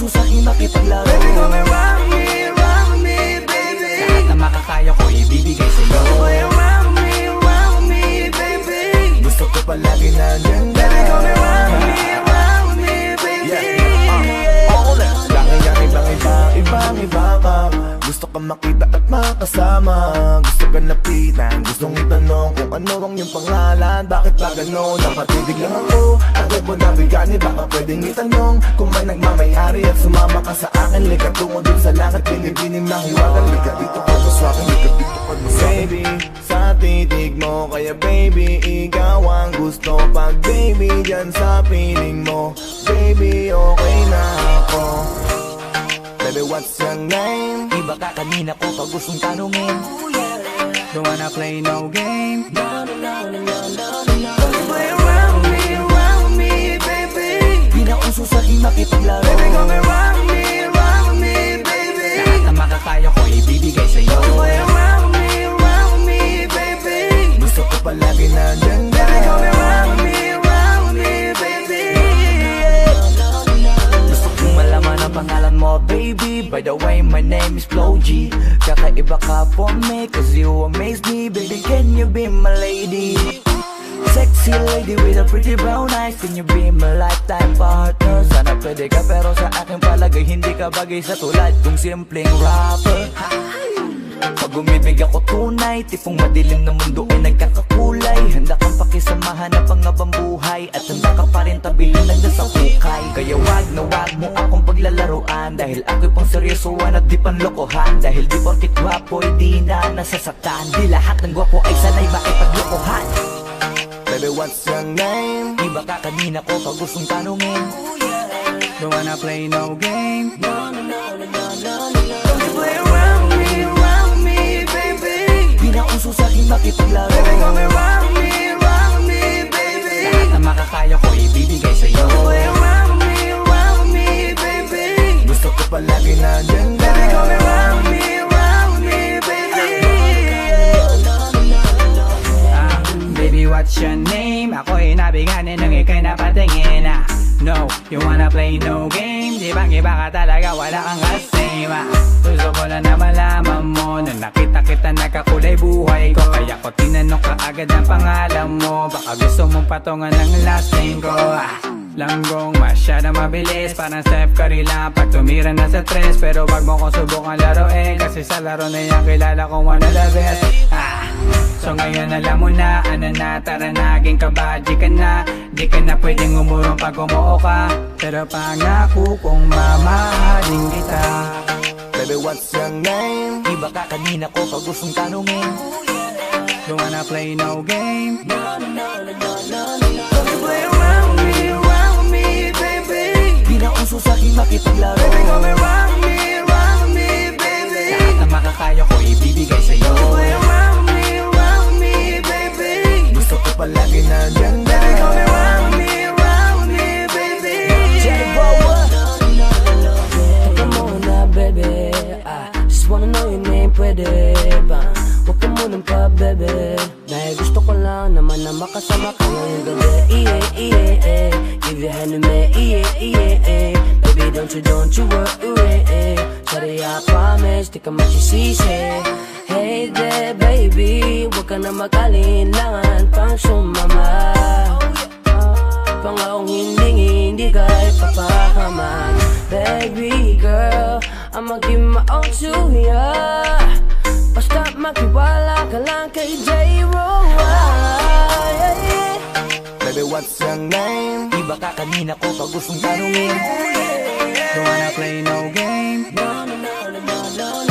uso sa'kin makipaglaro. Baby, come and rock me, baby. Lahat na makakaya ko ibibigay sa'yo. Come and rock me, baby. Gusto ko palagi nandyan ka. Baby, come and rock me, baby. Ibang iba ka. Gusto ka makita at makasama. Gusto ka lapitan, gustong itanong kung ano ang iyong pangalan. Bakit ba gano'n? Napatidig lang ako. Agad mo nabigani, baka pwedeng itanong kung may nagmamayari at sumama ka sa akin. Lika tungo dun sa langit, binibining ng hiwagan. Lika dito ka to sa'kin, lika dito ka to sa'kin. Baby, sa titig mo, kaya baby, ikaw ang gusto. Pag baby, dyan sa piling mo, baby, okay na ako. Baby, what's your name? Iba ka kanina ko pag gustong tanungin. Don't wanna play no game. No, no, no, no, no, no, no. Play around me, baby. Di na uso sa'kin makipaglaro. Baby, come and rock me, baby. Lahat na makakaya ko ibibigay sa'yo. Play around me, baby. Gusto ko palagi nandyan ka. Baby, come and rock me, baby. Gusto kong malaman ang pangalan mo, baby. By the way, my name is Flo G. Kakaiba ka for me, cause you amaze me. Baby, can you be my lady? Sexy lady with a pretty brown eyes. Can you be my lifetime partner? Sana pwede ka pero sa aking palagay hindi ka bagay sa tulad kong simpleng rapper. Pag umibig ako tunay, tipong madilim na mundo ay nagkakakulay. Handa kang pakisamahan na pangabang buhay, at handa ka pa rin tabihin ng nasa hukay. Kaya wag na wag mo akong paglalaruan, dahil ako'y pang seryosoan at di panlokohan. Dahil di porkit gwapo ay di na nasasaktan, di lahat ng gwapo ay sanay makipaglokohan. Baby, what's your name? Iba ka kanina ko pag gustong tanungin. Don't wanna play no game. No, no, no, no, no, no, no. Play around me, baby. Di na uso sa'kin makipaglaro. Baby, come and rock me, baby. Lahat na makakaya ko ibibigay sa'yo. Play around me, baby. Gusto ko palagi nandyan ka. Baby, come and rock me, baby. Baby, what's your name? Ako'y nabiganin nang ika'y napatingin. No, you wanna play no game? Di bang iba ka talaga, wala kang kasama. Gusto ko lang na malaman mo na nakita kita nagkakulay buhay ko. Kaya ko tinanong ka agad ang pangalan mo. Baka gusto mong patungan ng last name ko. Langgong masyadong mabilis, parang Steph Curry lang pag tumira na sa tres. Pero wag mo kong subukan laruin, kasi sa laro na yan kilala kong one of the best. So ngayon alam mo na, ano na, tara naging kabadji ka na. Di ka na pwedeng umurong pag umuo ka, pero pangako kong mamahalin kita. Baby, what's your name? Iba ka kanina ko pag gustong tanungin. Don't wanna play no game. No, no, no, no, no, no. Play around me, baby. Di na uso sa'kin makipaglaro. Baby, come and rock me, baby. Lahat na makakaya ko ibibigay sa'yo. Play around me, baby. Gusto ko palagi nandyan ka. Baby, come and rock me, baby. Teka muna, baby. Just wanna know your name, pwede ba? Huwag ka munang pa, baby. Dahil gusto ko lang naman na makasama ka ngayong gabi. Give your hand to me, baby, don't you worry. Sorry, I promise, di ka magsisisi. Hey there, baby, huwag ka na mag-alinlangan pang sumama. Pangakong hindi ka ipapahaman. Baby girl, I'ma give my all to ya. Basta magtiwala ka lang kay J-Roy. Baby, what's your name? Iba ka kanina ko pag gustong tanungin. Don't wanna play no game. No, no, no, no, no, no.